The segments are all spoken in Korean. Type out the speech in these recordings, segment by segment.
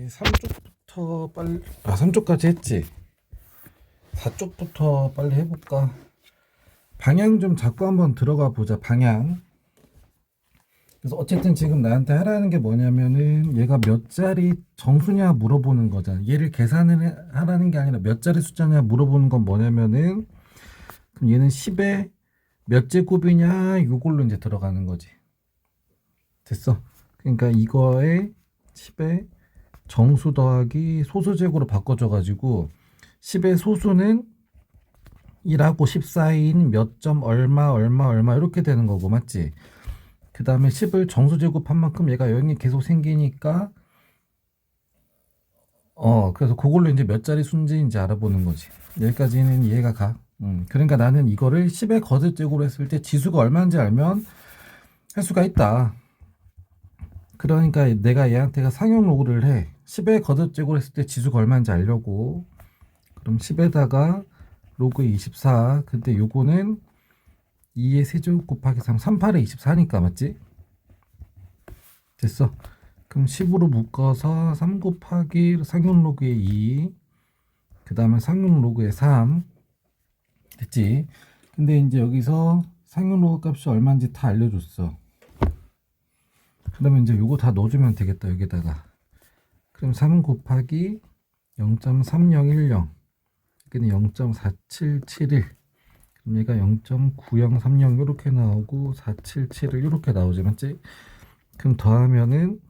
3쪽부터 빨리 3쪽까지 했지. 4쪽부터 빨리 해볼까? 방향 좀 잡고 한번 들어가 보자. 방향. 그래서 어쨌든 지금 나한테 하라는 게 뭐냐면은 얘가 몇 자리 정수냐 물어보는 거잖아. 얘를 계산을 하라는 게 아니라 몇 자리 숫자냐 물어보는 건 뭐냐면은 그럼 얘는 10에 몇 제곱이냐 요걸로 이제 들어가는 거지. 됐어. 그러니까 이거에 10에 정수 더하기 소수 제곱으로 바꿔줘 가지고 10의 소수는 1하고 10 사이인 몇 점 얼마 이렇게 되는 거고 맞지? 그 다음에 10을 정수 제곱한 만큼 얘가 여행이 계속 생기니까 그래서 그걸로 이제 몇 자리 순지인지 알아보는 거지. 여기까지는 이해가 가. 그러니까 나는 이거를 10의 거듭 제곱으로 했을 때 지수가 얼마인지 알면 할 수가 있다. 그러니까 내가 얘한테가 상용 로그를 해. 10의 거듭 제곱을 했을 때 지수가 얼마인지 알려고. 그럼 10에다가 로그 24. 근데 요거는 2의 세제곱 곱하기 3. 38에 24니까 맞지? 됐어. 그럼 10으로 묶어서 3 곱하기 상용 로그의 2. 그 다음에 상용 로그의 3. 됐지? 근데 이제 여기서 상용 로그 값이 얼마인지 다 알려줬어. 그러면 이제 요거 다 넣어주면 되겠다. 여기다가. 그럼 3 곱하기 0.3010. 여기는 0.4771. 그럼 얘가 0.9030 이렇게 나오고 477을 이렇게 나오지 맞지? 그럼 더하면은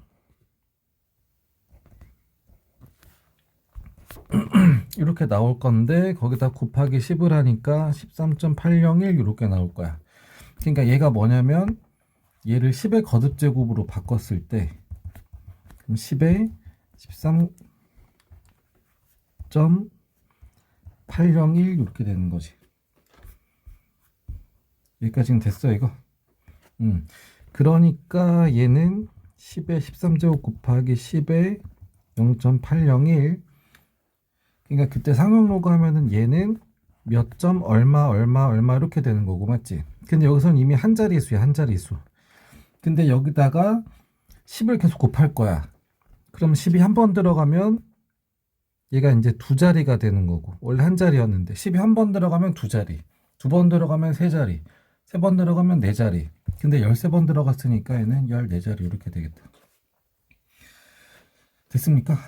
이렇게 나올 건데 거기다 곱하기 10을 하니까 13.801 이렇게 나올 거야. 그러니까 얘가 뭐냐면 얘를 10의 거듭 제곱으로 바꿨을 때 그럼 10에 13.801 이렇게 되는 거지. 여기까지는 됐어 이거. 그러니까 얘는 10에 13제곱 곱하기 10에 0.801. 그러니까 그때 상용 로그 하면은 얘는 몇 점 얼마 이렇게 되는 거고 맞지? 근데 여기서는 이미 한 자리수야. 한 자리수. 근데 여기다가 10을 계속 곱할 거야. 그럼 10이 한 번 들어가면 얘가 이제 두 자리가 되는 거고 원래 한 자리였는데 10이 한 번 들어가면 두 자리, 두 번 들어가면 세 자리, 세 번 들어가면 네 자리. 근데 13번 들어갔으니까 얘는 14자리 이렇게 되겠다. 됐습니까?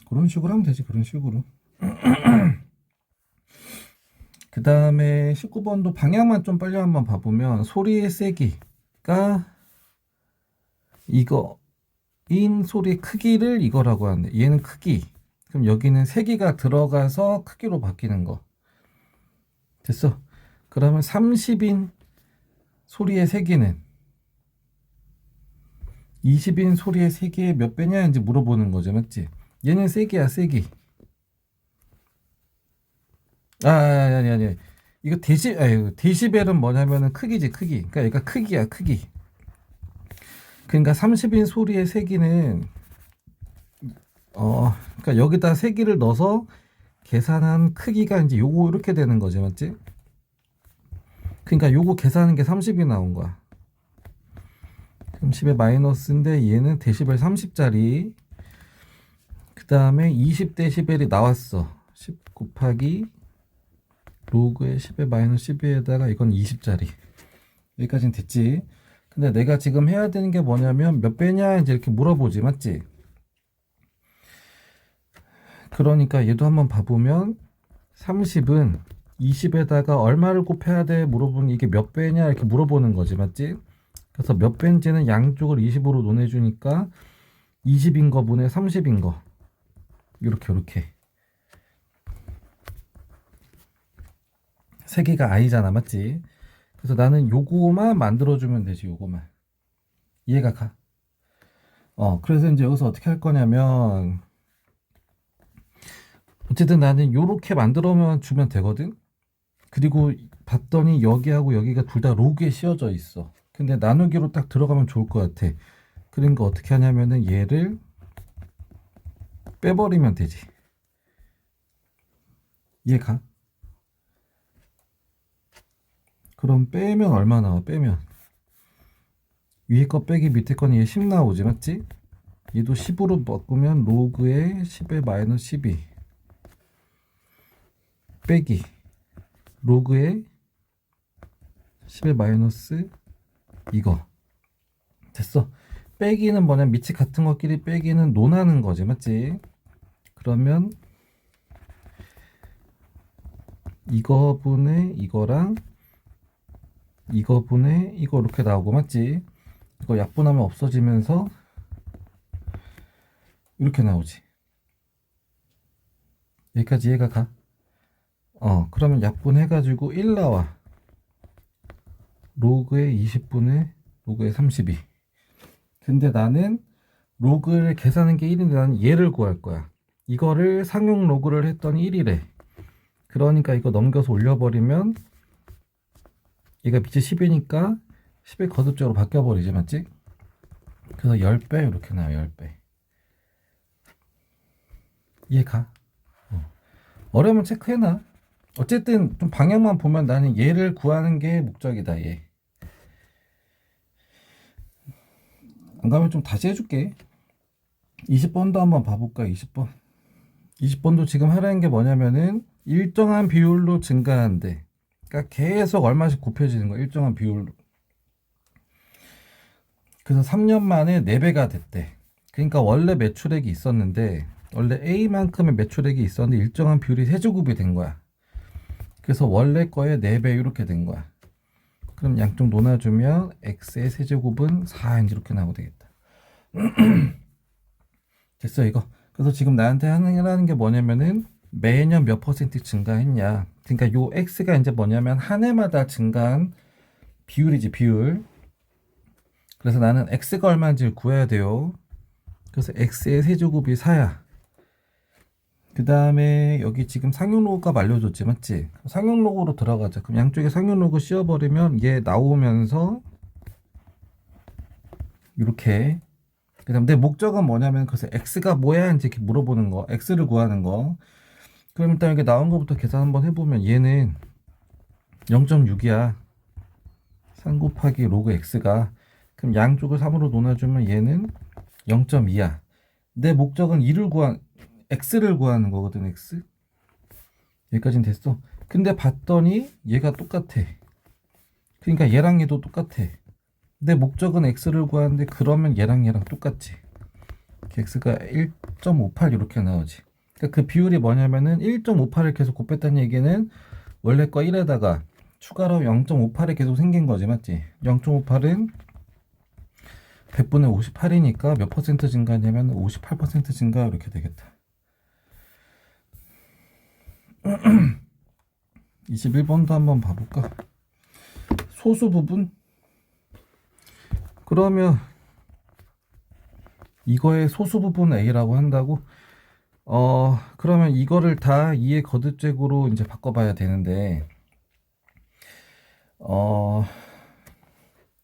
그런 식으로 하면 되지. 그런 식으로. 그 다음에 19번도 방향만 좀 빨리 한번 봐보면 소리의 세기가 이거인 소리의 크기를 이거라고 하는데 얘는 크기. 그럼 여기는 세기가 들어가서 크기로 바뀌는 거. 됐어. 그러면 30인 소리의 세기는 20인 소리의 세기의 몇 배냐 이제 물어보는 거죠. 맞지? 얘는 세기야, 세기. 아니. 이거 데시벨은 뭐냐면은 크기지, 크기. 그러니까 얘가 크기야, 크기. 그러니까 30인 소리의 세기는 그러니까 여기다 세기를 넣어서 계산한 크기가 이제 요거 이렇게 되는 거지, 맞지? 그러니까 요거 계산한 게 30이 나온 거야. 그럼 10의 마이너스인데 얘는 데시벨 30짜리. 그 다음에 20데시벨이 나왔어. 10 곱하기 로그의 10의 마이너스 12에다가 이건 20짜리. 여기까지는 됐지. 근데 내가 지금 해야 되는 게 뭐냐면 몇 배냐 이제 이렇게 물어보지 맞지? 그러니까 얘도 한번 봐보면 30은 20에다가 얼마를 곱해야 돼 물어보면 이게 몇 배냐 이렇게 물어보는 거지 맞지? 그래서 몇 배인지는 양쪽을 20으로 논해주니까 20인 거 분의 30인 거 이렇게 세 개가 아니잖아 맞지? 그래서 나는 요거만 만들어주면 되지. 요거만 이해가 가? 그래서 이제 여기서 어떻게 할 거냐면 어쨌든 나는 요렇게 만들어만 주면 되거든. 그리고 봤더니 여기하고 여기가 둘 다 로그에 씌워져 있어. 근데 나누기로 딱 들어가면 좋을 것 같아. 그러니까 어떻게 하냐면은 얘를 빼버리면 되지. 이해가? 그럼 빼면 얼마 나와? 빼면 위에 거 빼기 밑에 거는 얘 10 나오지 맞지? 얘도 10으로 바꾸면 로그의 10의 마이너스 12 빼기 로그의 10의 마이너스 이거 됐어. 빼기는 뭐냐, 밑이 같은 것끼리 빼기는 논하는 거지, 맞지? 그러면 이거 분의 이거랑 이거 분의 이거 이렇게 나오고, 맞지? 이거 약분하면 없어지면서 이렇게 나오지. 여기까지 얘가 가. 그러면 약분해가지고 1 나와. 로그의 20분의 로그의 32. 근데 나는 로그를 계산한 게 1인데 나는 얘를 구할 거야. 이거를 상용 로그를 했더니 1이래. 그러니까 이거 넘겨서 올려버리면 얘가 밑이 10이니까 10의 거듭적으로 바뀌어버리지, 맞지? 그래서 10배 이렇게 나와요. 10배. 이해가? 어려우면 체크해놔. 어쨌든 좀 방향만 보면 나는 얘를 구하는 게 목적이다. 얘. 안 가면 좀 다시 해줄게. 20번도 한번 봐볼까? 20번. 20번도 지금 하라는 게 뭐냐면은 일정한 비율로 증가한대. 그러니까 계속 얼마씩 곱해지는 거야. 일정한 비율로. 그래서 3년 만에 4배가 됐대. 그러니까 원래 매출액이 있었는데 원래 A만큼의 매출액이 있었는데 일정한 비율이 세제곱이 된 거야. 그래서 원래 거에 4배 이렇게 된 거야. 그럼 양쪽 논아주면 X의 세제곱은 4인지 이렇게 나오고 되겠다. 됐어 이거. 그래서 지금 나한테 하라는 게 뭐냐면은 매년 몇 퍼센트 증가했냐. 그러니까 요 X가 이제 뭐냐면 한 해마다 증가한 비율이지, 비율. 그래서 나는 X가 얼마인지를 구해야 돼요. 그래서 X의 세제곱이 4야. 그 다음에 여기 지금 상용로그가 알려줬지, 맞지? 상용로그로 들어가자. 그럼 양쪽에 상용로그 씌워버리면 얘 나오면서 이렇게. 그 다음 내 목적은 뭐냐면 그래서 X가 뭐야 이제 이렇게 물어보는 거, X를 구하는 거. 그럼 일단 여기 나온 거부터 계산 한번 해보면 얘는 0.6이야 3 곱하기 로그 X가. 그럼 양쪽을 3으로 논아주면 얘는 0.2야 내 목적은 X를 구하는 거거든. X. 여기까지는 됐어. 근데 봤더니 얘가 똑같아. 그러니까 얘랑 얘도 똑같아. 내 목적은 X를 구하는데 그러면 얘랑 똑같지. X가 1.58 이렇게 나오지. 그러니까 그 비율이 뭐냐면은 1.58을 계속 곱했다는 얘기는 원래 거 1에다가 추가로 0.58이 계속 생긴 거지, 맞지? 0.58은 100분의 58이니까 몇 퍼센트 증가냐면 58% 증가 이렇게 되겠다. 21번도 한번 봐볼까? 소수 부분? 그러면 이거의 소수 부분 A라고 한다고? 그러면 이거를 다 2의 거듭제곱으로 이제 바꿔봐야 되는데,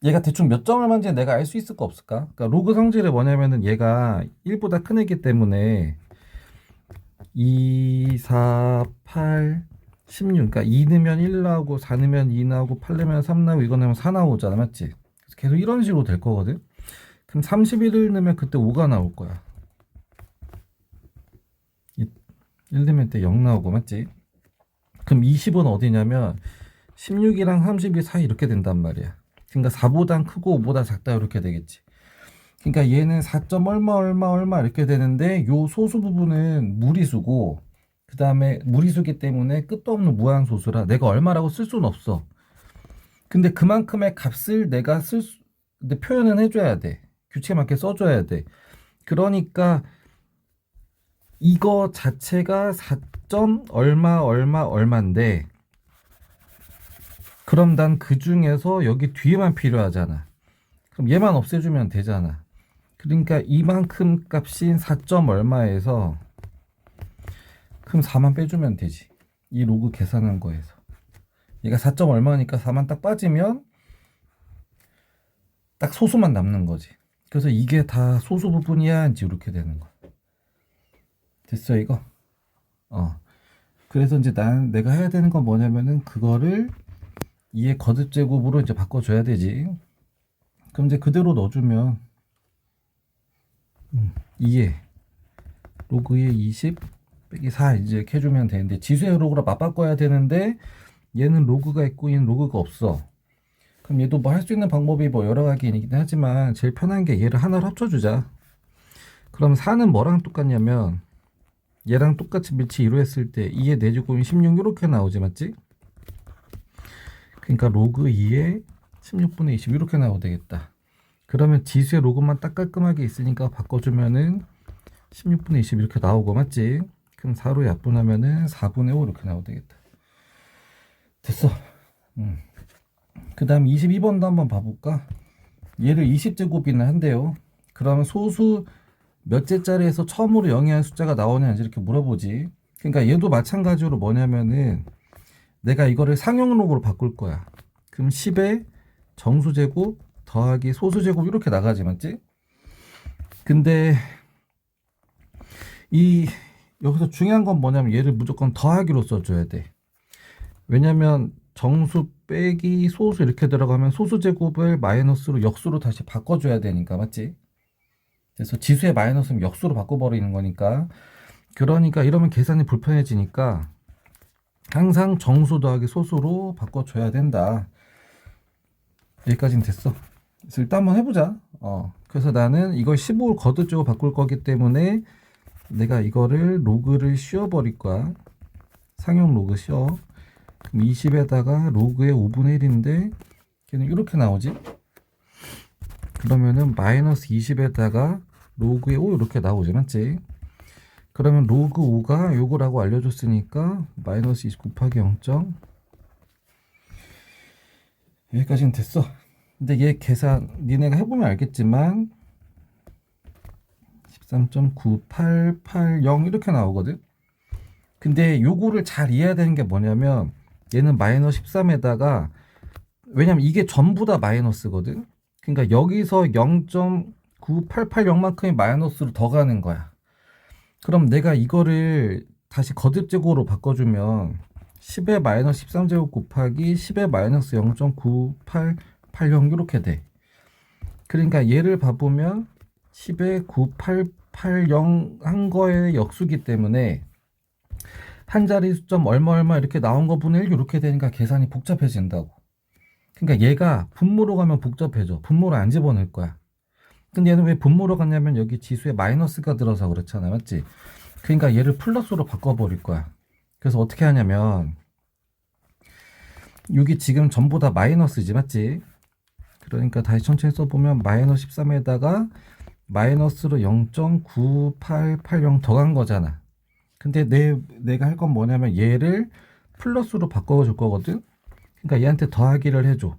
얘가 대충 몇 점을 만지 내가 알 수 있을까 없을까? 그러니까 로그 성질이 뭐냐면은 얘가 1보다 큰 애기 때문에 2, 4, 8, 16. 그러니까 2 넣으면 1 나오고 4 넣으면 2 나오고 8 넣으면 3 나오고 이거 넣으면 4 나오잖아, 맞지? 그래서 계속 이런 식으로 될 거거든. 그럼 31을 넣으면 그때 5가 나올 거야. 1 넣으면 때 0 나오고, 맞지? 그럼 20은 어디냐면 16이랑 32 사이 이렇게 된단 말이야. 그러니까 4보단 크고 5보다 작다 이렇게 되겠지. 그러니까 얘는 4점 얼마 얼마 얼마 이렇게 되는데 요 소수 부분은 무리수고, 그 다음에 무리수기 때문에 끝도 없는 무한소수라 내가 얼마라고 쓸 수는 없어. 근데 그만큼의 값을 내가 근데 표현은 해줘야 돼. 규칙에 맞게 써줘야 돼. 그러니까 이거 자체가 4점 얼마 얼마 얼마인데, 그럼 난 그 중에서 여기 뒤에만 필요하잖아. 그럼 얘만 없애주면 되잖아. 그러니까 이만큼 값인 4점 얼마에서 그럼 4만 빼주면 되지. 이 로그 계산한 거에서 얘가 4점 얼마니까 4만 딱 빠지면 딱 소수만 남는 거지. 그래서 이게 다 소수 부분이야 이제 이렇게 되는 거야. 됐어 이거? 그래서 이제 내가 해야 되는 건 뭐냐면은 그거를 2의 거듭제곱으로 이제 바꿔줘야 되지. 그럼 이제 그대로 넣어주면 2에 로그에 20 빼기 4 이제 이렇게 해주면 되는데, 지수의 로그로 맞바꿔야 되는데 얘는 로그가 있고 얘는 로그가 없어. 그럼 얘도 뭐 할 수 있는 방법이 뭐 여러 가지이긴 하지만 제일 편한 게 얘를 하나로 합쳐주자. 그럼 4는 뭐랑 똑같냐면 얘랑 똑같이 밀치 2로 했을 때 2의 4제곱이 16 이렇게 나오지, 맞지? 그러니까 로그 2에 16분의 20 이렇게 나오면 되겠다. 그러면 지수의 로그만 딱 깔끔하게 있으니까 바꿔주면은 16분의 20 이렇게 나오고, 맞지? 그럼 4로 약분하면은 4분의 5 이렇게 나오면 되겠다. 됐어. 그 다음 22번도 한번 봐볼까? 얘를 20제곱이나 한대요. 그러면 소수 몇째 자리에서 처음으로 영이한 숫자가 나오냐는지 이렇게 물어보지. 그러니까 얘도 마찬가지로 뭐냐면은 내가 이거를 상용록으로 바꿀 거야. 그럼 10의 정수제곱 더하기 소수제곱 이렇게 나가지, 맞지? 근데 여기서 중요한 건 뭐냐면 얘를 무조건 더하기로 써줘야 돼. 왜냐면 정수 빼기 소수 이렇게 들어가면 소수제곱을 마이너스로 역수로 다시 바꿔줘야 되니까, 맞지? 그래서 지수의 마이너스는 역수로 바꿔버리는 거니까. 그러니까 이러면 계산이 불편해지니까 항상 정수 더하기 소수로 바꿔줘야 된다. 여기까지는 됐어. 그래서 일단 한번 해보자. 그래서 나는 이걸 15를 거듭적으로 바꿀 거기 때문에 내가 이거를 로그를 씌워버릴 거야. 상용 로그 씌워. 그럼 20에다가 로그의 5분의 1인데 걔는 이렇게 나오지. 그러면은 마이너스 20에다가 로그의 5 이렇게 나오지, 맞지? 그러면 로그 5가 요거라고 알려줬으니까 마이너스 20 곱하기 0점. 여기까지는 됐어. 근데 얘 계산 니네가 해보면 알겠지만 13.9880 이렇게 나오거든. 근데 요거를 잘 이해해야 되는 게 뭐냐면 얘는 마이너스 13에다가, 왜냐면 이게 전부 다 마이너스거든. 그러니까 여기서 0.9880만큼의 마이너스로 더 가는 거야. 그럼 내가 이거를 다시 거듭제곱으로 바꿔주면 10의 마이너스 13제곱 곱하기 10의 마이너스 0.9880 이렇게 돼. 그러니까 얘를 봐보면 10의 9880 한 거의 역수기 때문에 한 자리 수점 얼마 이렇게 나온 거 분의 1 이렇게 되니까 계산이 복잡해진다고. 그러니까 얘가 분모로 가면 복잡해져. 분모를 안 집어넣을 거야. 근데 얘는 왜 분모로 갔냐면 여기 지수에 마이너스가 들어서 그렇잖아, 맞지? 그러니까 얘를 플러스로 바꿔버릴 거야. 그래서 어떻게 하냐면 여기 지금 전부 다 마이너스지, 맞지? 그러니까 다시 천천히 써보면 마이너스 13에다가 마이너스로 0.9880 더간 거잖아. 근데 내가 할 건 뭐냐면 얘를 플러스로 바꿔줄 거거든. 그러니까 얘한테 더하기를 해줘.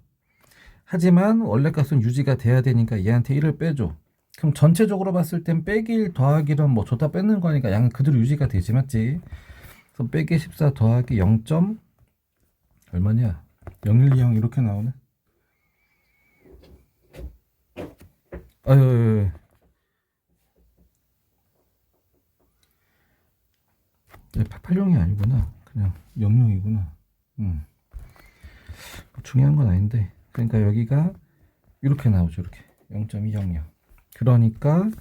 하지만 원래 값은 유지가 돼야 되니까 얘한테 1을 빼줘. 그럼 전체적으로 봤을 땐 빼기 1 더하기 1은 뭐 줬다 뺏는 거니까 양은 그대로 유지가 되지, 맞지? 그럼 빼기 14 더하기 0. 얼마냐? 0120 이렇게 나오네. 아유, 880이 아니구나. 그냥 00이구나. 중요한 건 아닌데. 그러니까 여기가 이렇게 나오죠. 이렇게 0.200. 그러니까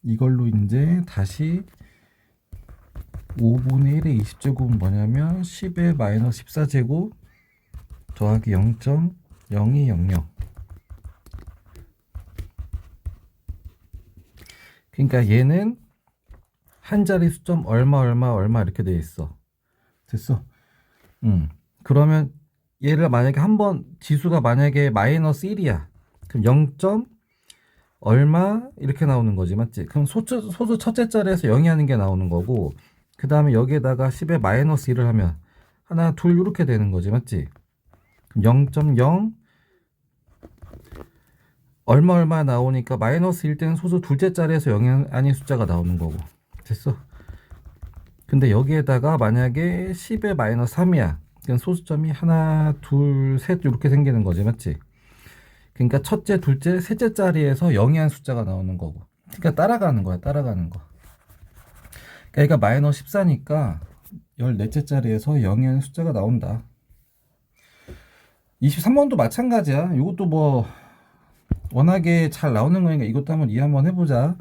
이걸로 이제 다시 5분의 1의 20제곱은 뭐냐면 10의 마이너스 14제곱 더하기 0.0200. 그러니까 얘는 한 자리 수점 얼마 이렇게 돼 있어. 됐어? 그러면 얘를 만약에 한번 지수가 만약에 마이너스 1이야. 그럼 0. 얼마 이렇게 나오는 거지, 맞지? 그럼 소수 첫째 자리에서 0이 하는 게 나오는 거고, 그 다음에 여기에다가 10에 마이너스 1을 하면 하나 둘 이렇게 되는 거지, 맞지? 그럼 0.0 얼마 나오니까 마이너스 1 때는 소수 둘째 자리에서 0이 아닌 숫자가 나오는 거고. 됐어? 근데 여기에다가 만약에 10에 마이너스 3이야. 그럼 소수점이 하나 둘 셋 이렇게 생기는 거지, 맞지? 그러니까 첫째, 둘째, 셋째 자리에서 0이 한 숫자가 나오는 거고. 그러니까 따라가는 거야, 따라가는 거. 그러니까 얘가 마이너스 14니까 14째 자리에서 0이 한 숫자가 나온다. 23번도 마찬가지야. 이것도 뭐 워낙에 잘 나오는 거니까 이것도 한번 이해 한번 해보자.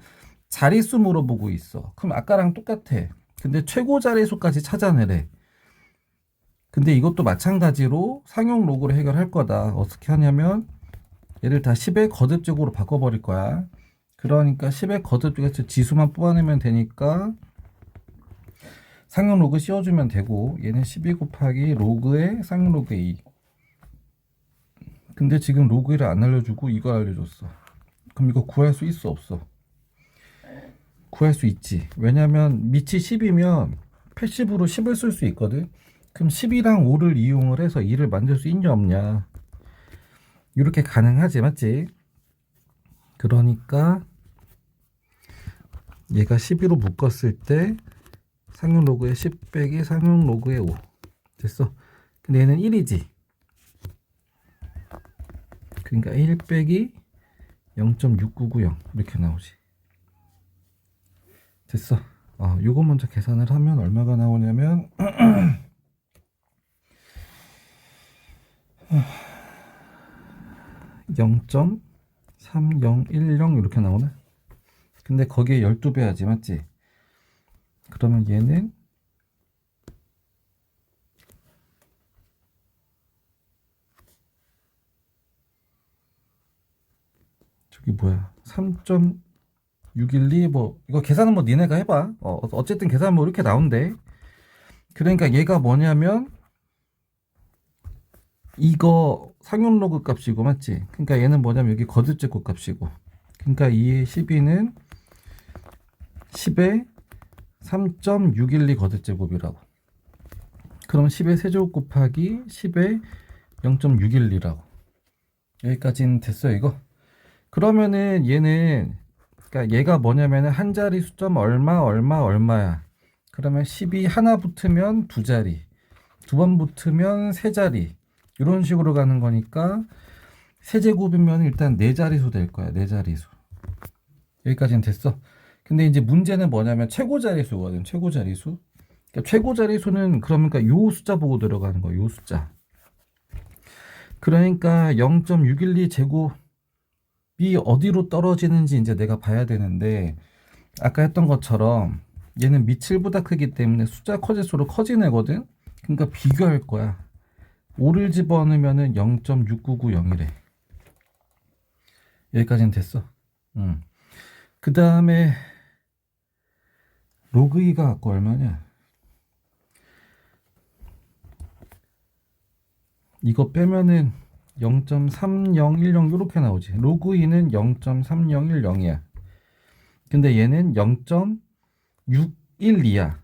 자릿수 물어보고 있어. 그럼 아까랑 똑같아. 근데 최고 자릿수까지 찾아내래. 근데 이것도 마찬가지로 상용 로그를 해결할 거다. 어떻게 하냐면 얘를 다 10의 거듭적으로 바꿔버릴 거야. 그러니까 10의 거듭쪽에서 지수만 뽑아내면 되니까 상용 로그 씌워주면 되고, 얘는 12 곱하기 로그의 상용 로그 2. 근데 지금 로그 1을 안 알려주고 이거 알려줬어. 그럼 이거 구할 수 있어 없어? 구할 수 있지. 왜냐면 밑이 10이면 패시브로 10을 쓸 수 있거든. 그럼 10이랑 5를 이용을 해서 2를 만들 수 있냐 없냐, 이렇게 가능하지, 맞지? 그러니까 얘가 12로 묶었을 때 상용 로그의 10 빼기 상용 로그의 5 됐어. 근데 얘는 1이지. 그러니까 1 빼기 0.6990 이렇게 나오지. 됐어. 요거 먼저 계산을 하면 얼마가 나오냐면 0.3010 이렇게 나오네. 근데 거기에 12배 하지, 맞지? 그러면 얘는 저기 뭐야, 3.612 뭐 이거 계산은 뭐 니네가 해봐. 어쨌든 계산 뭐 이렇게 나온대. 그러니까 얘가 뭐냐면 이거 상용 로그 값이고, 맞지? 그러니까 얘는 뭐냐면 여기 거듭제곱 값이고, 그러니까 2의 12는 10의 3.612 거듭제곱이라고. 그럼 10의 세제곱 곱하기 10의 0.612라고. 여기까지는 됐어요, 이거. 그러면은 얘는, 그러니까 얘가 뭐냐면은 한 자리 수점 얼마 얼마 얼마야. 그러면 10이 하나 붙으면 두 자리, 두 번 붙으면 세 자리, 이런 식으로 가는 거니까 세제곱이면 일단 네 자리수 될 거야. 네 자리수. 여기까지는 됐어. 근데 이제 문제는 뭐냐면 최고 자리수거든. 최고 자리수. 그러니까 최고 자리수는 그러니까 요 숫자 보고 들어가는 거야. 요 숫자. 그러니까 0.612 제곱이 어디로 떨어지는지 이제 내가 봐야 되는데, 아까 했던 것처럼 얘는 밑 7보다 크기 때문에 숫자 커질수록 커진 애거든. 그러니까 비교할 거야. 5를 집어넣으면은 0.6990이래. 여기까지는 됐어. 그 다음에 로그 2가 아까 얼마냐? 이거 빼면은 0.3010 이렇게 나오지. 로그 2는 0.3010이야. 근데 얘는 0.612야.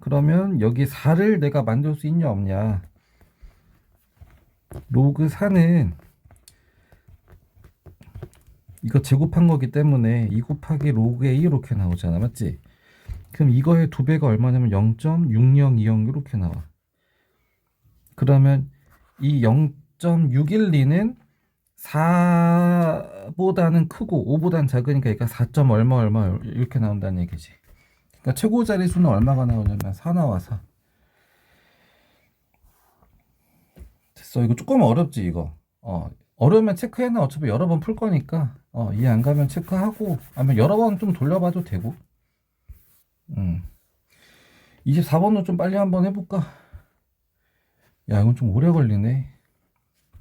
그러면 여기 4를 내가 만들 수 있냐 없냐? 로그 4는 이거 제곱한 거기 때문에 2 곱하기 로그 A 이렇게 나오잖아, 맞지? 그럼 이거의 2배가 얼마냐면 0.6020 이렇게 나와. 그러면 이 0.612는 4보다는 크고 5보다는 작으니까 얘가 4. 얼마 얼마 이렇게 나온다는 얘기지. 그러니까 최고 자리수는 얼마가 나오냐면 4 나와. 4. 됐어. 이거 조금 어렵지 이거. 어려우면 체크해놔. 어차피 여러 번 풀 거니까 이해 안 가면 체크하고, 아니면 여러 번 좀 돌려봐도 되고. 24번도 좀 빨리 한번 해볼까? 야, 이건 좀 오래 걸리네.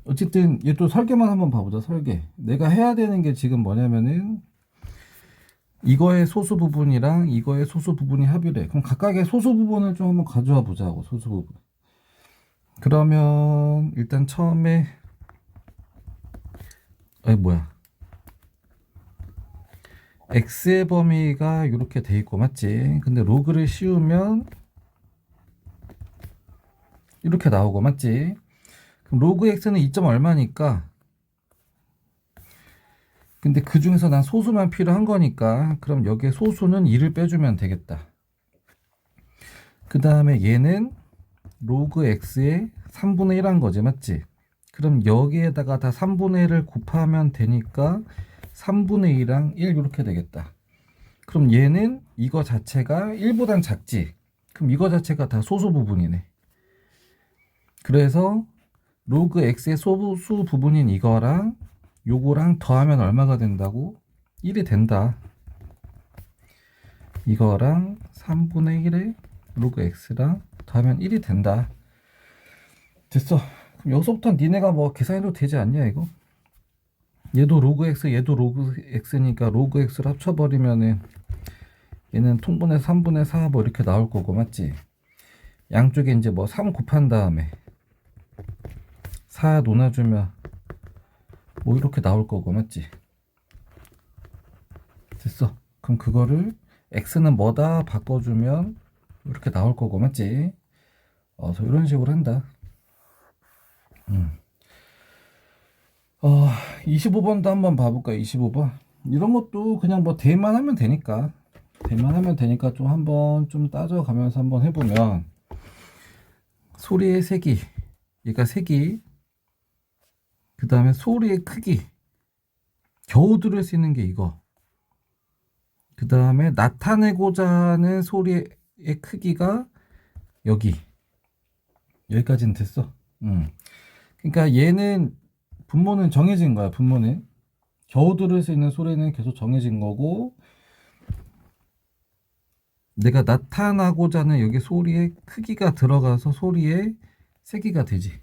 어쨌든 얘 또 설계만 한번 봐보자. 설계. 내가 해야 되는 게 지금 뭐냐면은 이거의 소수 부분이랑 이거의 소수 부분이 합이래. 그럼 각각의 소수 부분을 좀 한번 가져와 보자고. 소수 부분. 그러면 일단 처음에 뭐야, x의 범위가 이렇게 돼 있고, 맞지? 근데 로그를 씌우면 이렇게 나오고, 맞지? 그럼 로그 x는 2. 얼마니까, 근데 그 중에서 난 소수만 필요한 거니까 그럼 여기에 소수는 2를 빼주면 되겠다. 그 다음에 얘는 로그 x의 3분의 1한 거지, 맞지? 그럼 여기에다가 다 3분의 1을 곱하면 되니까 3분의 2랑 1 이렇게 되겠다. 그럼 얘는 이거 자체가 1보단 작지? 그럼 이거 자체가 다 소수 부분이네. 그래서 로그 x의 소수 부분인 이거랑 요거랑 더하면 얼마가 된다고? 1이 된다. 이거랑 3분의 1의 로그 x랑 더하면 1이 된다. 됐어. 그럼 여기서부터 니네가 뭐 계산해도 되지 않냐 이거? 얘도 로그 x, 얘도 로그 x니까 로그 x를 합쳐버리면은 얘는 통분의 3분의 4 뭐 이렇게 나올 거고 맞지? 양쪽에 이제 뭐 3 곱한 다음에 4 놓아주면 뭐 이렇게 나올 거고 맞지? 됐어. 그럼 그거를 x는 뭐다 바꿔주면 이렇게 나올 거고 맞지? 그래서 이런 식으로 한다. 25번도 한번 봐볼까? 25번. 이런 것도 그냥 뭐 대만 하면 되니까. 대만 하면 되니까 좀 한번 좀 따져가면서 한번 해보면 소리의 세기, 얘가 세기, 그 다음에 소리의 크기, 겨우 들을 수 있는 게 이거. 그 다음에 나타내고자 하는 소리의 크기가 여기까지는 됐어. 그러니까 얘는 분모는 정해진 거야. 분모는 겨우 들을 수 있는 소리는 계속 정해진 거고, 내가 나타나고자 하는 여기 소리의 크기가 들어가서 소리의 세기가 되지.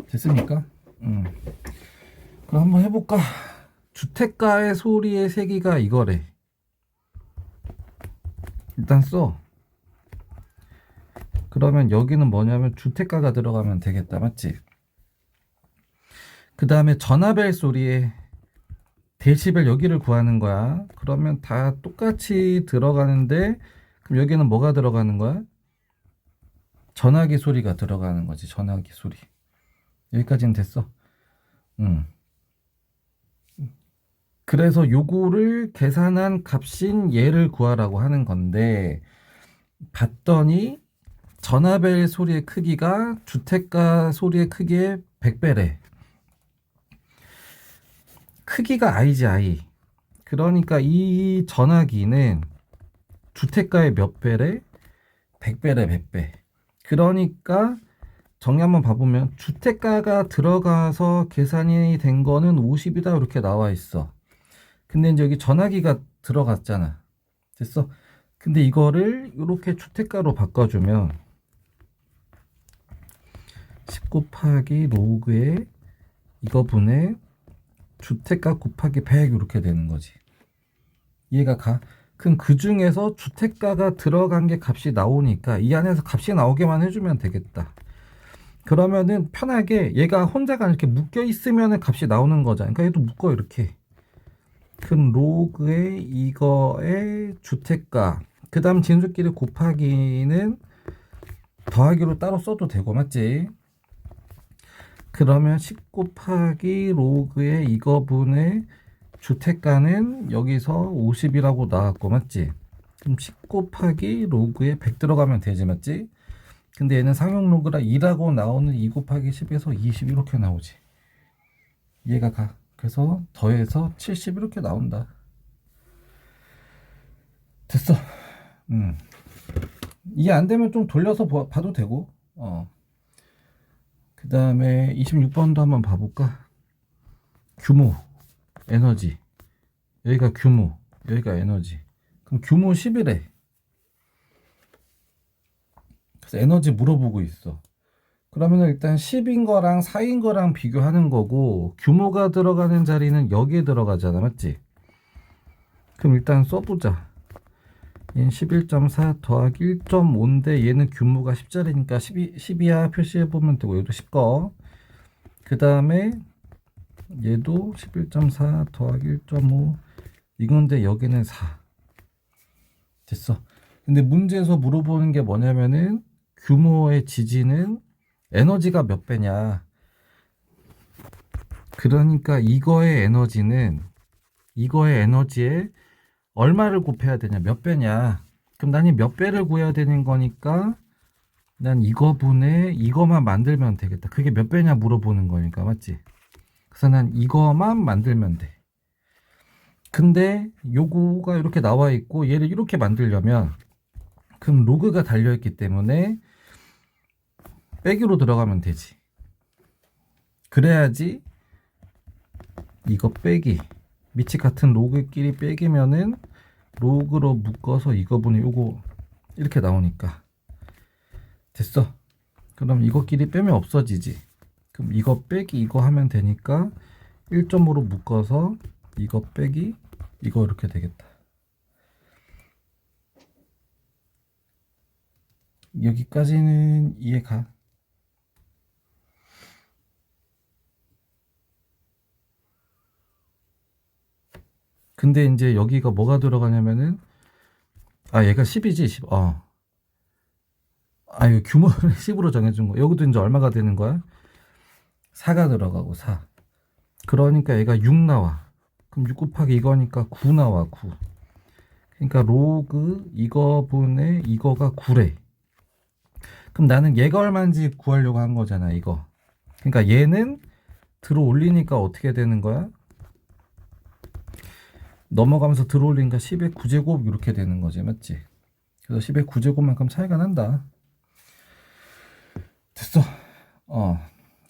됐습니까? 그럼 한번 해볼까? 주택가의 소리의 세기가 이거래. 일단 써. 그러면 여기는 뭐냐면 주택가가 들어가면 되겠다. 맞지? 그 다음에 전화벨 소리의 데시벨 여기를 구하는 거야. 그러면 다 똑같이 들어가는데 그럼 여기는 뭐가 들어가는 거야? 전화기 소리가 들어가는 거지. 전화기 소리. 여기까지는 됐어. 그래서 요거를 계산한 값인 얘를 구하라고 하는 건데 봤더니 전화벨 소리의 크기가 주택가 소리의 크기의 100배래. 크기가 i지 i. 그러니까 이 전화기는 주택가의 몇 배래? 100배래 100배. 그러니까 정리 한번 봐보면 주택가가 들어가서 계산이 된 거는 50이다 이렇게 나와 있어. 근데 이제 여기 전화기가 들어갔잖아. 됐어? 근데 이거를 이렇게 주택가로 바꿔주면 10 곱하기 로그에 이거 분의 주택가 곱하기 100 이렇게 되는 거지. 이해가 가? 그럼 그 중에서 주택가가 들어간 게 값이 나오니까 이 안에서 값이 나오게만 해주면 되겠다. 그러면은 편하게 얘가 혼자가 이렇게 묶여 있으면 값이 나오는 거잖아. 그러니까 얘도 묶어 이렇게. 그럼 로그의 이거의 주택가 그 다음 진수끼리 곱하기는 더하기로 따로 써도 되고 맞지? 그러면 10 곱하기 로그의 이거분의 주택가는 여기서 50이라고 나왔고 맞지? 그럼 10 곱하기 로그에 100 들어가면 되지 맞지? 근데 얘는 상용 로그라 2라고 나오는 2 곱하기 10에서 20 이렇게 나오지. 이해가 가. 그래서 더해서 70 이렇게 나온다. 됐어. 이해 안 되면 좀 돌려서 봐도 되고. 그 다음에 26번도 한번 봐볼까? 규모, 에너지. 여기가 규모, 여기가 에너지. 그럼 규모 10이래. 그래서 에너지 물어보고 있어. 그러면 일단 10인 거랑 4인 거랑 비교하는 거고 규모가 들어가는 자리는 여기에 들어가잖아. 맞지? 그럼 일단 써보자. 얘는 11.4 더하기 1.5인데 얘는 규모가 10짜리니까 10이야 표시해보면 되고 얘도 10거. 그 다음에 얘도 11.4 더하기 1.5 이건데 여기는 4. 됐어. 근데 문제에서 물어보는 게 뭐냐면은 규모의 지지는 에너지가 몇 배냐. 그러니까 이거의 에너지에 얼마를 곱해야 되냐, 몇 배냐. 그럼 나는 몇 배를 구해야 되는 거니까 난 이거분에 이거만 만들면 되겠다. 그게 몇 배냐 물어보는 거니까 맞지? 그래서 난 이거만 만들면 돼. 근데 요거가 이렇게 나와 있고 얘를 이렇게 만들려면 그럼 로그가 달려 있기 때문에 빼기로 들어가면 되지. 그래야지 이거 빼기, 밑이 같은 로그끼리 빼기면은 로그로 묶어서 이거분의 요거 이렇게 나오니까 됐어. 그럼 이거끼리 빼면 없어지지. 그럼 이거 빼기 이거 하면 되니까 1점으로 묶어서 이거 빼기 이거 이렇게 되겠다. 여기까지는 이해가? 근데 이제 여기가 뭐가 들어가냐면은 얘가 10이지 10. 이거 규모를 10으로 정해준 거. 여기도 이제 얼마가 되는 거야? 4가 들어가고 4. 그러니까 얘가 6 나와. 그럼 6 곱하기 이거니까 9 나와 9. 그러니까 로그 이거분의 이거가 9래. 그럼 나는 얘가 얼마인지 구하려고 한 거잖아 이거. 그러니까 얘는 들어 올리니까 어떻게 되는 거야? 넘어가면서 들어 올리니까 10의 9제곱 이렇게 되는 거지 맞지? 그래서 10의 9제곱만큼 차이가 난다. 됐어.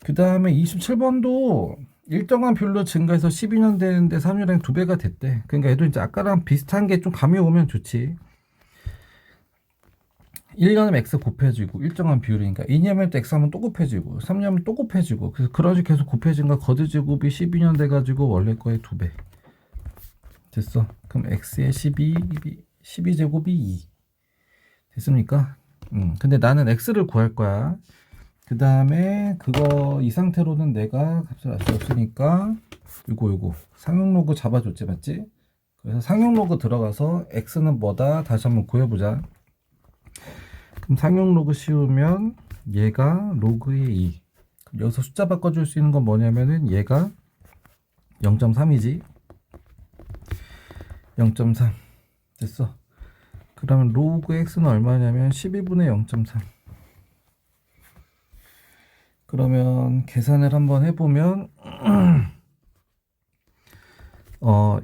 그 다음에 27번도 일정한 비율로 증가해서 12년 되는데 3년에 2배가 됐대. 그러니까 얘도 이제 아까랑 비슷한 게 좀 감이 오면 좋지. 1년은 x 곱해지고 일정한 비율이니까 2년이면 또 x 하면 또 곱해지고 3년이면 또 곱해지고 그래서 그런 식으로 계속 곱해진가 거듭제곱이 12년 돼가지고 원래 거의 2배 됐어. 그럼 x의 12제곱이 2 됐습니까? 근데 나는 x를 구할 거야. 그 다음에 그거 이 상태로는 내가 값을 알 수 없으니까 요거 상용 로그 잡아줬지 맞지? 그래서 상용 로그 들어가서 x는 뭐다 다시 한번 구해보자. 그럼 상용 로그 씌우면 얘가 로그의 2. 여기서 숫자 바꿔줄 수 있는 건 뭐냐면은 얘가 0.3이지 0.3 됐어. 그러면 로그 x는 얼마냐면 12분의 0.3. 그러면 계산을 한번 해보면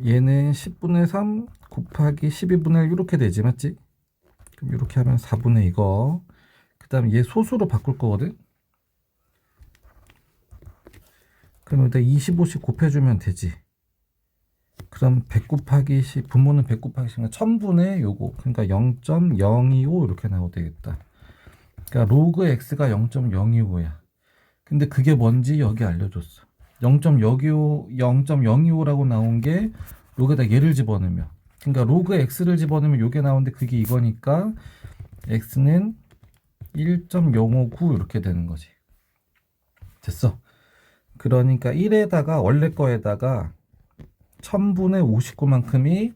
얘는 10분의 3 곱하기 12분의 1 이렇게 되지 맞지? 그럼 이렇게 하면 4분의 이거 그 다음에 얘 소수로 바꿀 거거든. 그럼 여기다 25씩 곱해주면 되지. 그럼 100 곱하기 10 분모는 100 곱하기 10은 1000분의 요거 그러니까 0.025 이렇게 나오면 되겠다. 그러니까 로그 x가 0.025야. 근데 그게 뭔지 여기 알려줬어. 0.025라고 나온 게 여기다 얘를 집어넣으면 그러니까 로그 x를 집어넣으면 요게 나오는데 그게 이거니까 x는 1.059 이렇게 되는 거지. 됐어. 그러니까 1에다가 원래 거에다가 1000분의 59만큼이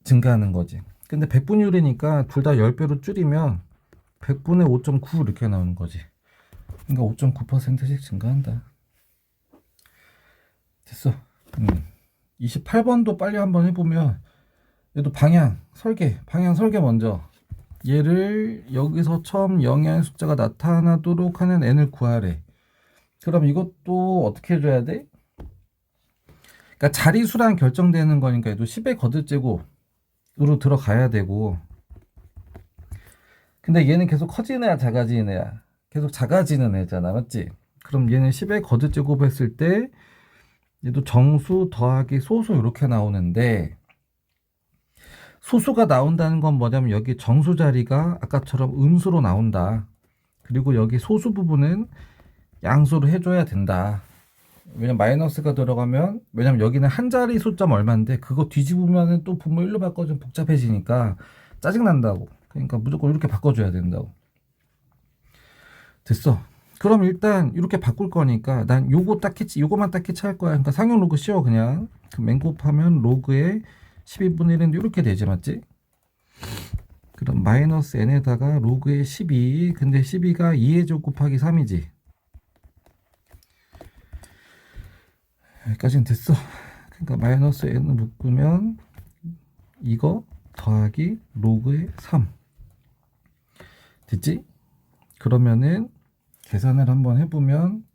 증가하는 거지. 근데 100분율이니까 둘 다 10배로 줄이면 100분의 5.9 이렇게 나오는 거지. 그러니까 5.9%씩 증가한다. 됐어. 28번도 빨리 한번 해보면 얘도 방향 설계 먼저 얘를 여기서 처음 영의한 숫자가 나타나도록 하는 n을 구하래. 그럼 이것도 어떻게 해줘야 돼? 그러니까 자리수랑 결정되는 거니까 얘도 10의 거듭제곱으로 들어가야 되고 근데 얘는 계속 커지는 애야 작아지는 애야? 계속 작아지는 애잖아 맞지? 그럼 얘는 10의 거듭제곱 했을 때 얘도 정수 더하기 소수 이렇게 나오는데 소수가 나온다는 건 뭐냐면 여기 정수 자리가 아까처럼 음수로 나온다. 그리고 여기 소수 부분은 양수로 해줘야 된다. 왜냐면 마이너스가 들어가면 왜냐면 여기는 한 자리 숫자면 얼마인데 그거 뒤집으면 또 분모 1로 바꿔주면 복잡해지니까 짜증난다고. 그러니까 무조건 이렇게 바꿔줘야 된다고. 됐어. 그럼 일단 이렇게 바꿀 거니까 난 요거만 딱 캐치할 거야. 그러니까 상용 로그 씌워 그냥. 맨 곱하면 로그에 12분의 1인데 이렇게 되지 맞지? 그럼 마이너스 n에다가 로그의 12 근데 12가 2의 제곱 곱하기 3이지. 여기까지는 됐어. 그러니까 마이너스 n을 묶으면 이거 더하기 로그의 3 됐지? 그러면은 계산을 한번 해보면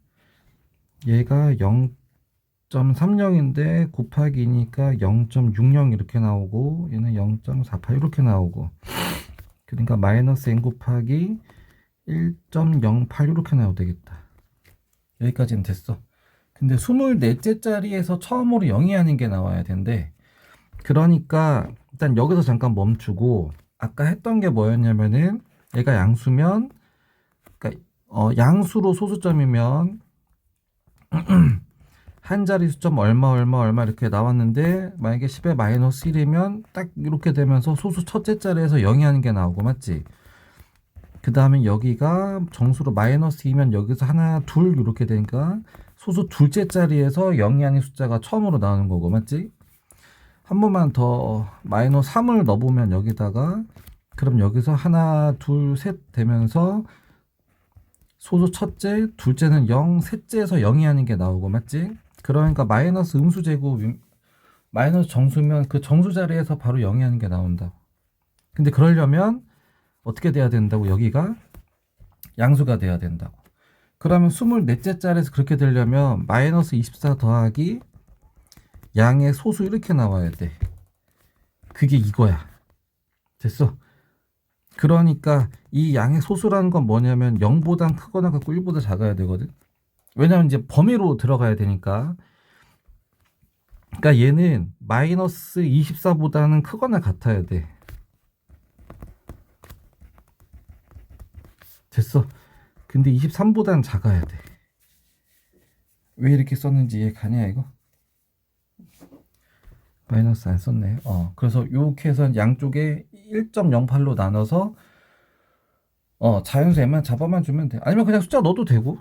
얘가 0.30인데 곱하기 2니까 0.60 이렇게 나오고 얘는 0.48 이렇게 나오고 그러니까 마이너스 n 곱하기 1.08 이렇게 나오면 되겠다. 여기까지는 됐어. 근데 24째 자리에서 처음으로 0이 하는 게 나와야 된대. 그러니까 일단 여기서 잠깐 멈추고 아까 했던 게 뭐였냐면은 얘가 양수면 그러니까 양수로 소수점이면 한 자리 수점 얼마 이렇게 나왔는데 만약에 10에 마이너스 1이면 딱 이렇게 되면서 소수 첫째 자리에서 0이 하는 게 나오고 맞지? 그 다음에 여기가 정수로 마이너스 2면 여기서 하나 둘 이렇게 되니까 소수 둘째 자리에서 0이 아닌 숫자가 처음으로 나오는 거고 맞지? 한 번만 더 마이너스 3을 넣어보면 여기다가 그럼 여기서 하나 둘 셋 되면서 소수 첫째, 둘째는 0, 셋째에서 0이 하는 게 나오고 맞지? 그러니까 마이너스 음수 제곱 마이너스 정수면 그 정수 자리에서 바로 0이 하는 게 나온다. 근데 그러려면 어떻게 돼야 된다고? 여기가 양수가 돼야 된다고. 그러면 24째 자리에서 그렇게 되려면 마이너스 24 더하기 양의 소수 이렇게 나와야 돼. 그게 이거야. 됐어? 그러니까 이 양의 소수라는 건 뭐냐면 0보단 크거나 같고 1보다 작아야 되거든. 왜냐면 이제 범위로 들어가야 되니까. 그러니까 얘는 마이너스 24보다는 크거나 같아야 돼. 됐어. 근데 23보다는 작아야 돼. 왜 이렇게 썼는지 이해 가냐 이거? 마이너스 안 썼네. 그래서 이렇게 해서 양쪽에 1.08로 나눠서 자연수 M만 잡아만 주면 돼. 아니면 그냥 숫자 넣어도 되고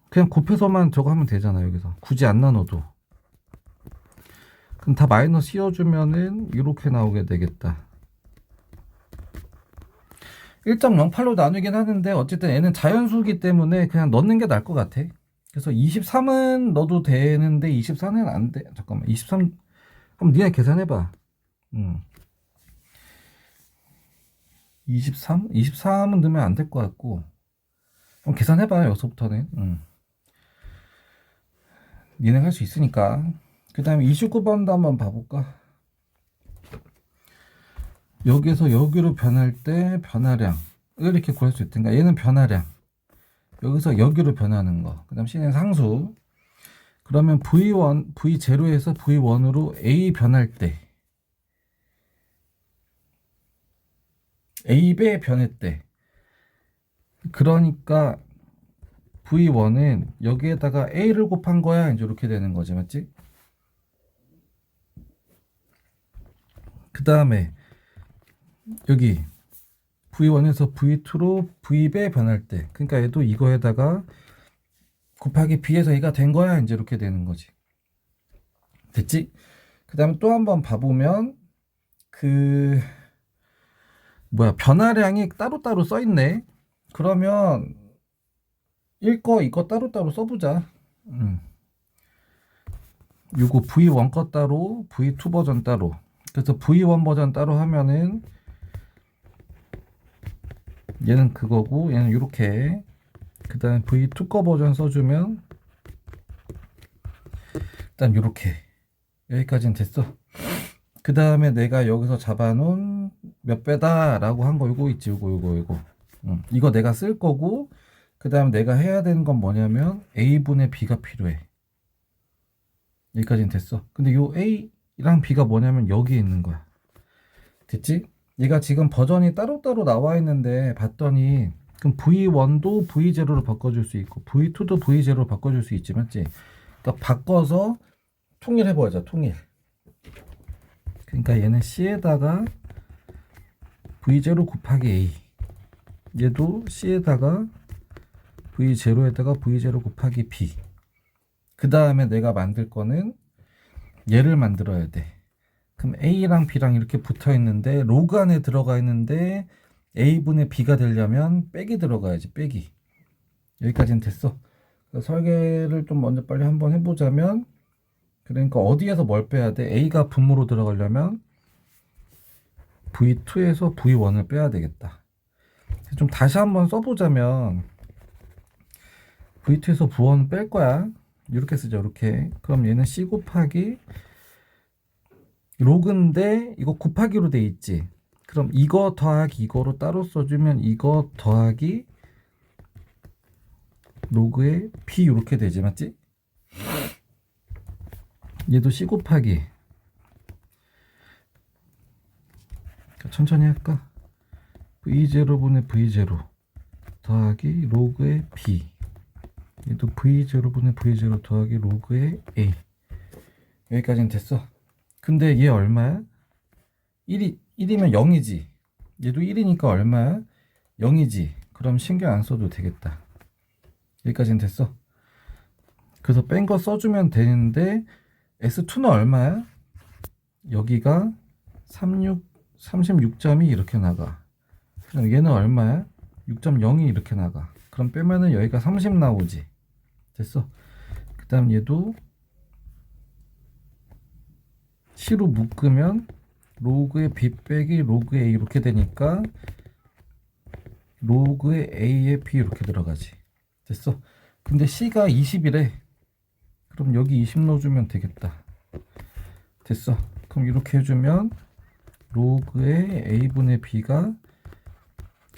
그냥 곱해서만 저거 하면 되잖아. 여기서 굳이 안 나눠도. 그럼 다 마이너스 씌워주면은 이렇게 나오게 되겠다. 1.08로 나누긴 하는데 어쨌든 얘는 자연수기 때문에 그냥 넣는 게 나을 것 같아. 그래서 23은 넣어도 되는데 24는 안 돼. 잠깐만 23 한번 니네 계산해봐. 23? 23은 넣으면 안 될 것 같고 한번 계산해봐. 여기서부터는 니네 할 수 있으니까. 그 다음에 29번도 한번 봐볼까. 여기서 여기로 변할 때 변화량 이렇게 구할 수 있던가. 얘는 변화량 여기서 여기로 변하는 거. 그 다음 C는 상수. 그러면 V1, V0에서 V1으로 A 변할 때 A배 변했대. 그러니까 V1은 여기에다가 A를 곱한 거야. 이제 이렇게 되는 거지. 맞지? 그 다음에 여기 V1에서 V2로 V배 변할 때 그러니까 얘도 이거에다가 곱하기 B에서 A가 된 거야. 이제 이렇게 되는 거지. 됐지? 그 다음에 또 한번 봐보면 변화량이 따로따로 써있네. 그러면 이거 따로따로 써보자. 요거 V1 거 따로 V2 버전 따로. 그래서 V1 버전 따로 하면은 얘는 그거고 얘는 요렇게. 그 다음에 V2 거 버전 써주면 일단 요렇게. 여기까지는 됐어. 그 다음에 내가 여기서 잡아놓은 몇 배다 라고 한 거 요거 있지. 요거 이거 내가 쓸 거고 그 다음에 내가 해야 되는 건 뭐냐면 A분의 B가 필요해. 여기까지는 됐어. 근데 요 A랑 B가 뭐냐면 여기에 있는 거야. 됐지? 얘가 지금 버전이 따로따로 나와 있는데 봤더니 그럼 V1도 V0로 바꿔줄 수 있고 V2도 V0로 바꿔줄 수 있지. 맞지? 그러니까 바꿔서 통일해보자. 통일. 그러니까 얘는 C에다가 V0 곱하기 A, 얘도 C에다가 V0에다가 V0 곱하기 B. 그 다음에 내가 만들 거는 얘를 만들어야 돼. 그럼 A랑 B랑 이렇게 붙어 있는데 로그 안에 들어가 있는데 A분의 B가 되려면 빼기 들어가야지. 빼기. 여기까지는 됐어. 설계를 좀 먼저 빨리 한번 해보자면 그러니까 어디에서 뭘 빼야 돼? A가 분모로 들어가려면 V2에서 V1을 빼야 되겠다. 좀 다시 한번 써보자면 V2에서 V1 뺄 거야. 이렇게 쓰죠. 이렇게. 그럼 얘는 C 곱하기 로그인데 이거 곱하기로 돼 있지. 그럼 이거 더하기 이거로 따로 써주면 이거 더하기 로그의 B 이렇게 되지. 맞지? 얘도 C 곱하기, 천천히 할까? V0분의 V0 더하기 로그의 B, 얘도 V0분의 V0 더하기 로그의 A. 여기까지는 됐어. 근데 얘 얼마야? 1이면 0이지. 얘도 1이니까 얼마야? 0이지. 그럼 신경 안 써도 되겠다. 여기까지는 됐어. 그래서 뺀 거 써주면 되는데 S2는 얼마야? 여기가 36점이 이렇게 나가. 그럼 얘는 얼마야? 6.0이 이렇게 나가. 그럼 빼면은 여기가 30 나오지. 됐어. 그 다음 얘도 C로 묶으면 로그의 B 빼기 로그의 A 이렇게 되니까 로그의 A의 B 이렇게 들어가지. 됐어. 근데 C가 20이래. 그럼 여기 20 넣어주면 되겠다. 됐어. 그럼 이렇게 해주면 로그의 A분의 B가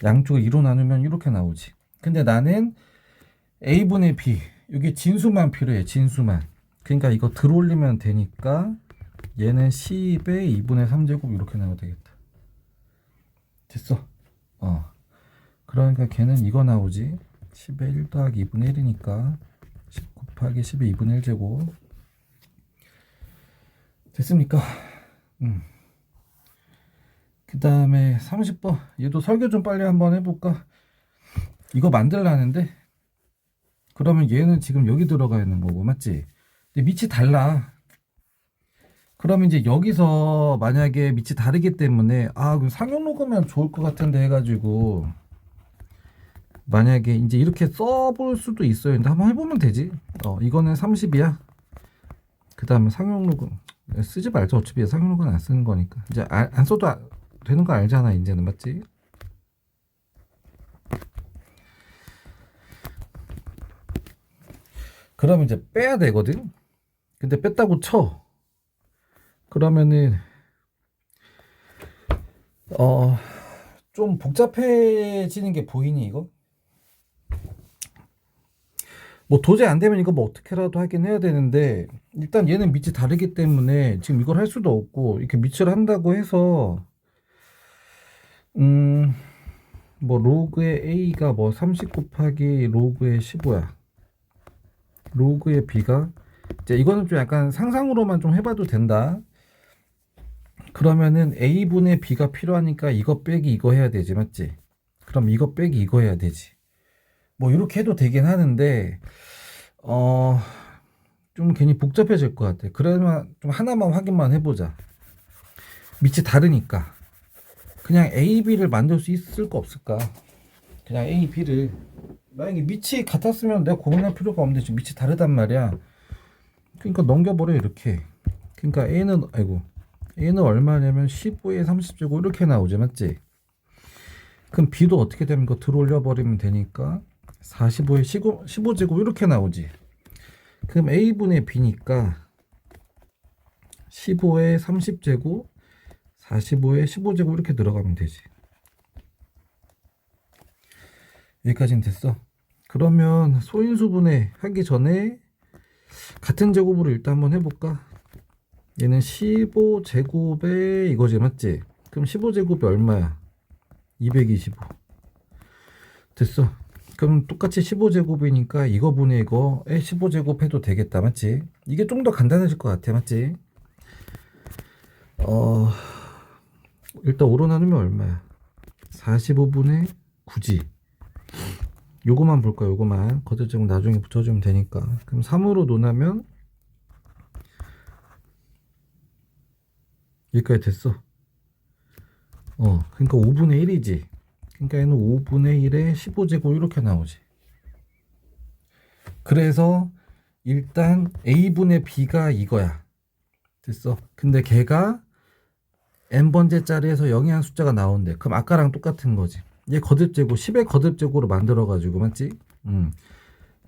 양쪽을 2로 나누면 이렇게 나오지. 근데 나는 A분의 B, 이게 진수만 필요해. 진수만. 그러니까 이거 들어올리면 되니까 얘는 10의 2분의 3제곱 이렇게 나와도 되겠다. 됐어. 그러니까 걔는 이거 나오지. 10의 1 더하기 2분의 1이니까 10 곱하기 10의 2분의 1제곱. 됐습니까? 그 다음에 30번. 얘도 설계 좀 빨리 한번 해볼까? 이거 만들라는데? 그러면 얘는 지금 여기 들어가 있는 거고, 맞지? 근데 밑이 달라. 그러면 이제 여기서 만약에 밑이 다르기 때문에 그럼 상용 로그면 좋을 것 같은데 해가지고 만약에 이제 이렇게 써볼 수도 있어요. 근데 한번 해보면 되지. 이거는 30이야. 그 다음에 상용 로그 쓰지 말자. 어차피 상용 로그는 안 쓰는 거니까. 이제 안 써도 되는 거 알잖아. 이제는 맞지? 그러면 이제 빼야 되거든. 근데 뺐다고 쳐. 그러면은 좀 복잡해지는 게 보이니 이거? 뭐 도저히 안 되면 이거 뭐 어떻게라도 하긴 해야 되는데 일단 얘는 밑이 다르기 때문에 지금 이걸 할 수도 없고 이렇게 밑을 한다고 해서 뭐 로그의 A가 뭐 30 곱하기 로그의 15야. 로그의 B가 이제 이거는 좀 약간 상상으로만 좀 해봐도 된다. 그러면은 A분의 B가 필요하니까 이거 빼기 이거 해야 되지, 맞지? 그럼 이거 빼기 이거 해야 되지. 뭐 이렇게 해도 되긴 하는데 좀 괜히 복잡해질 것 같아. 그러면 좀 하나만 확인만 해보자. 밑이 다르니까 그냥 A, B를 만들 수 있을 거 없을까? 그냥 A, B를 만약에 밑이 같았으면 내가 고민할 필요가 없는데 지금 밑이 다르단 말이야. 그러니까 넘겨버려 이렇게. 그러니까 A는 얼마냐면 15에 30제곱 이렇게 나오지, 맞지? 그럼 B도 어떻게 되면 이거 들어올려 버리면 되니까 45에 15제곱 이렇게 나오지. 그럼 A분의 B니까 15에 30제곱 45에 15제곱 이렇게 들어가면 되지. 여기까지는 됐어. 그러면 소인수분해 하기 전에 같은 제곱으로 일단 한번 해볼까? 얘는 15제곱에 이거지, 맞지? 그럼 15제곱이 얼마야? 225. 됐어. 그럼 똑같이 15제곱이니까 이거 분의 이거에 15제곱 해도 되겠다, 맞지? 이게 좀 더 간단해질 것 같아, 맞지? 일단 5로 나누면 얼마야? 45분의 9지. 요거만 볼까, 요거만. 거듭제곱 나중에 붙여주면 되니까. 그럼 3으로 논하면 여기까지 됐어. 그러니까 5분의 1이지. 그러니까 얘는 5분의 1에 15제곱 이렇게 나오지. 그래서 일단 A분의 B가 이거야. 됐어. 근데 걔가 n번째 자리에서 영이한 숫자가 나온대. 그럼 아까랑 똑같은 거지. 얘 거듭제곱 10의 거듭제곱으로 만들어 가지고, 맞지?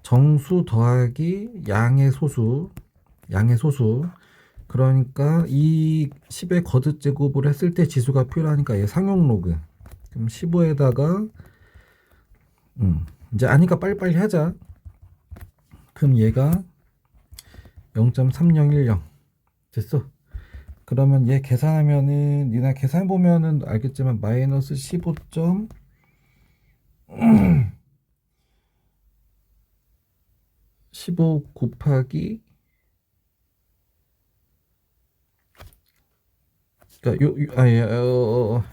정수 더하기 양의 소수. 그러니까 이 10의 거듭제곱을 했을 때 지수가 필요하니까 얘 상용 로그. 그럼 15에다가 이제 아니까 빨리빨리 하자. 그럼 얘가 0.3010. 됐어. 그러면 얘 계산하면은 니나 계산해보면은 알겠지만 마이너스 15점 15 곱하기 그러니까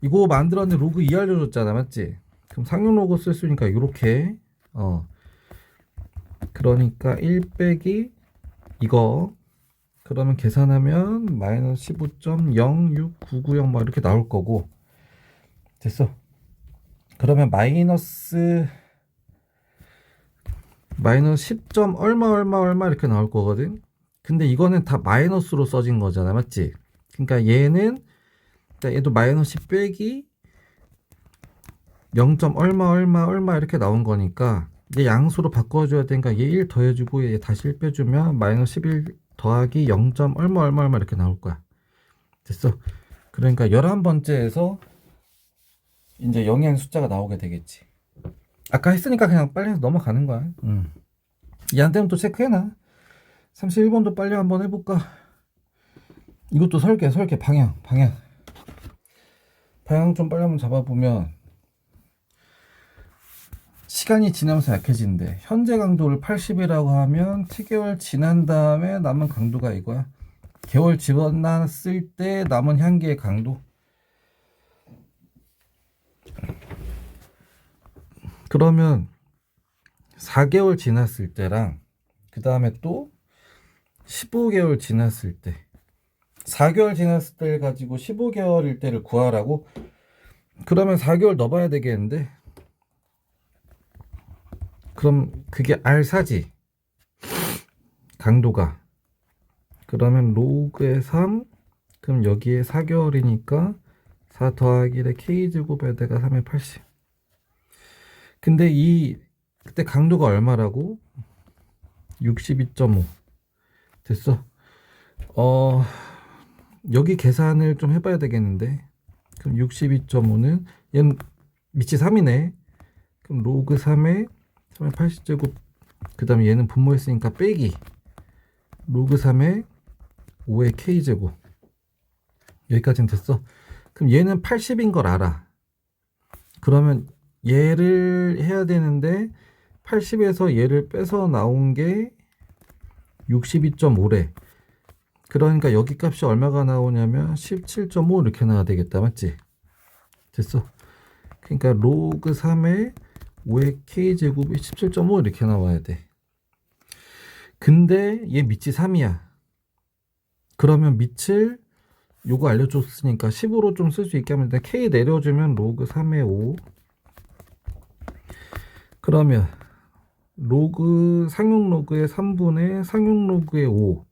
이거 만들었는데 로그 2 알려줬잖아, 맞지? 그럼 상용 로그 쓸 수 있으니까 요렇게 그러니까 1 빼기 이거 그러면 계산하면 마이너스 15.06990 막 이렇게 나올 거고. 됐어. 그러면 마이너스 10점 얼마 이렇게 나올 거거든. 근데 이거는 다 마이너스로 써진 거잖아, 맞지? 그러니까 얘는 얘도 마이너스 10 빼기 0. 얼마 이렇게 나온 거니까 얘 양수로 바꿔줘야 되니까 얘 1 더해주고 얘 다시 1 빼주면 마이너스 11 더하기 0. 얼마 이렇게 나올 거야. 됐어. 그러니까 11번째에서 이제 영의 숫자가 나오게 되겠지. 아까 했으니까 그냥 빨리 해서 넘어가는 거야. 이 안 되면 또 체크해놔. 31번도 빨리 한번 해볼까? 이것도 설계 방향 좀 빨리 한번 잡아보면 시간이 지나면서 약해지는데 현재 강도를 80이라고 하면 T개월 지난 다음에 남은 강도가 이거야. 개월 집어넣었을 때 남은 향기의 강도. 그러면 4개월 지났을 때랑 그 다음에 또 15개월 지났을 때 4개월 지났을 때를 가지고 15개월일 때를 구하라고? 그러면 4개월 넣어봐야 되겠는데 그럼 그게 R4지 강도가. 그러면 로그의 3 그럼 여기에 4개월이니까 4 더하기 1의 K제곱에다가 3의 80. 근데 그때 강도가 얼마라고? 62.5 됐어. 여기 계산을 좀 해봐야 되겠는데 그럼 62.5는 얘는 밑이 3이네. 그럼 로그 3의 3의 80제곱 그 다음에 얘는 분모했으니까 빼기 로그 3의 5의 K제곱. 여기까지는 됐어. 그럼 얘는 80인 걸 알아. 그러면 얘를 해야 되는데 80에서 얘를 빼서 나온 게 62.5래. 그러니까 여기 값이 얼마가 나오냐면 17.5 이렇게 나와야 되겠다, 맞지? 됐어. 그러니까 로그 3의 5의 K제곱이 17.5 이렇게 나와야 돼. 근데 얘 밑이 3이야. 그러면 밑을 요거 알려줬으니까 10으로 좀 쓸 수 있게 하면 돼. K 내려주면 로그 3의 5 그러면 상용 로그의 3분의 상용 로그의 5.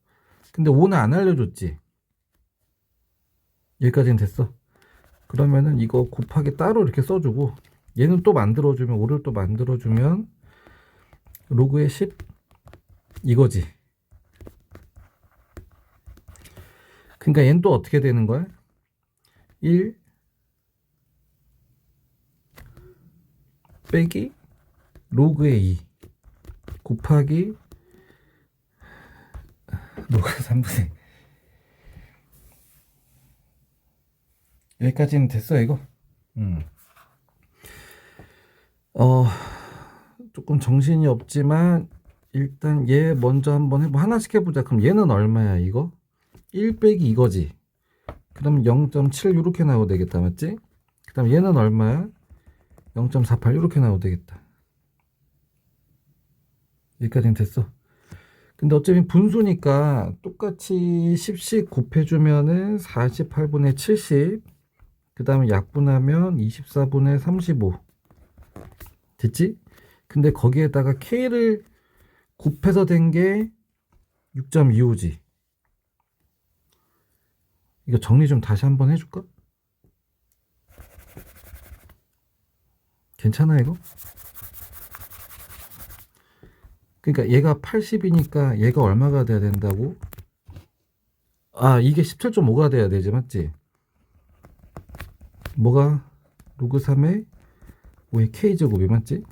근데 5는 안 알려줬지. 여기까지는 됐어. 그러면은 이거 곱하기 따로 이렇게 써주고 얘는 또 만들어주면 5를 또 만들어주면 로그의 10 이거지. 그러니까 얘는 또 어떻게 되는 거야? 1 빼기 로그의 2 곱하기 로그 3분의 여기까지는 됐어 이거. 조금 정신이 없지만 일단 얘 먼저 한번 해보. 하나씩 해보자. 그럼 얘는 얼마야 이거? 1 빼기 이거지. 그럼 0.7 이렇게 나오면 되겠다, 맞지? 그 다음 얘는 얼마야? 0.48 이렇게 나오면 되겠다. 여기까지는 됐어. 근데 어차피 분수니까 똑같이 10씩 곱해주면은 48분의 70. 그 다음에 약분하면 24분의 35. 됐지? 근데 거기에다가 K를 곱해서 된 게 6.25지. 이거 정리 좀 다시 한번 해줄까? 괜찮아 이거? 그러니까 얘가 80이니까 얘가 얼마가 돼야 된다고? 이게 17.5가 돼야 되지, 맞지? 뭐가? 로그 3의 5의 K제곱이 맞지?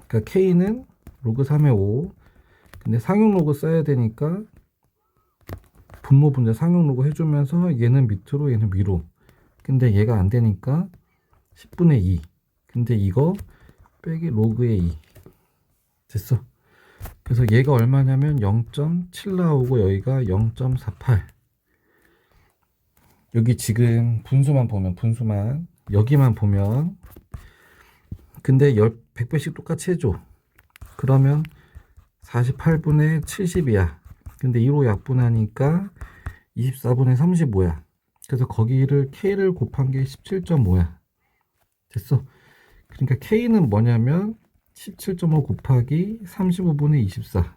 그러니까 K는 로그 3의 5. 근데 상용 로그 써야 되니까 분모 분자 상용 로그 해주면서 얘는 밑으로 얘는 위로. 근데 얘가 안 되니까 10분의 2. 근데 이거 빼기 로그의 2. 됐어. 그래서 얘가 얼마냐면 0.7 나오고 여기가 0.48. 여기 지금 분수만 보면 분수만 여기만 보면 근데 100배씩 똑같이 해줘. 그러면 48분의 70이야. 근데 2로 약분하니까 24분의 35야. 그래서 거기를 K를 곱한 게 17.5야. 됐어. 그러니까 K는 뭐냐면 17.5 곱하기 35분의 24.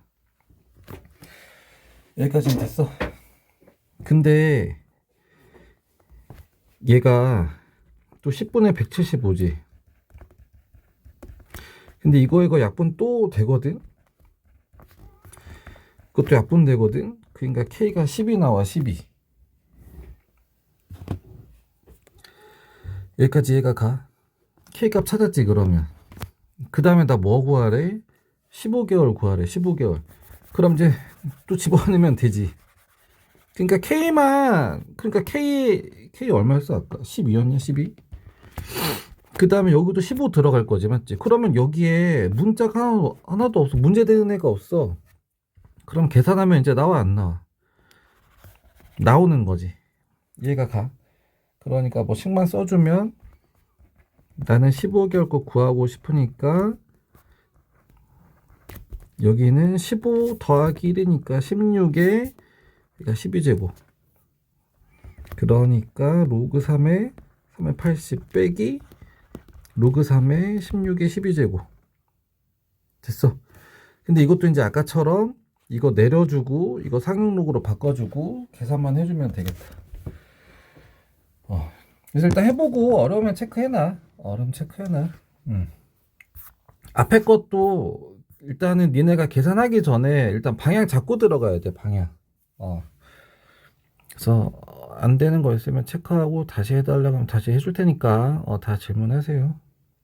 여기까지는 됐어. 근데 얘가 또 10분의 175지. 근데 이거 약분 또 되거든. 그것도 약분 되거든. 그러니까 K가 10이 나와. 12. 여기까지 얘가 가. K값 찾았지 그러면. 그 다음에 나 뭐 구하래? 15개월 구하래. 15개월. 그럼 이제 또 집어넣으면 되지. 그러니까 그러니까 K 얼마였어 아까? 12였냐? 12? 그 다음에 여기도 15 들어갈 거지, 맞지? 그러면 여기에 문자가 하나도 없어. 문제되는 애가 없어. 그럼 계산하면 이제 나와, 안 나와? 나오는 거지. 얘가 가. 그러니까 뭐 식만 써주면 나는 15개월 거 구하고 싶으니까 여기는 15 더하기 1이니까 16에 그러니까 12제곱. 그러니까 로그 3에 80 빼기 로그 3에 16에 12제곱. 됐어. 근데 이것도 이제 아까처럼 이거 내려주고 이거 상용 로그로 바꿔주고 계산만 해주면 되겠다. 그래서 일단 해보고 어려우면 체크해놔. 어려움 체크해놔. 앞에 것도 일단은 니네가 계산하기 전에 일단 방향 잡고 들어가야 돼. 방향. 그래서 안 되는 거 있으면 체크하고 다시 해달라고 하면 다시 해줄 테니까 다 질문하세요.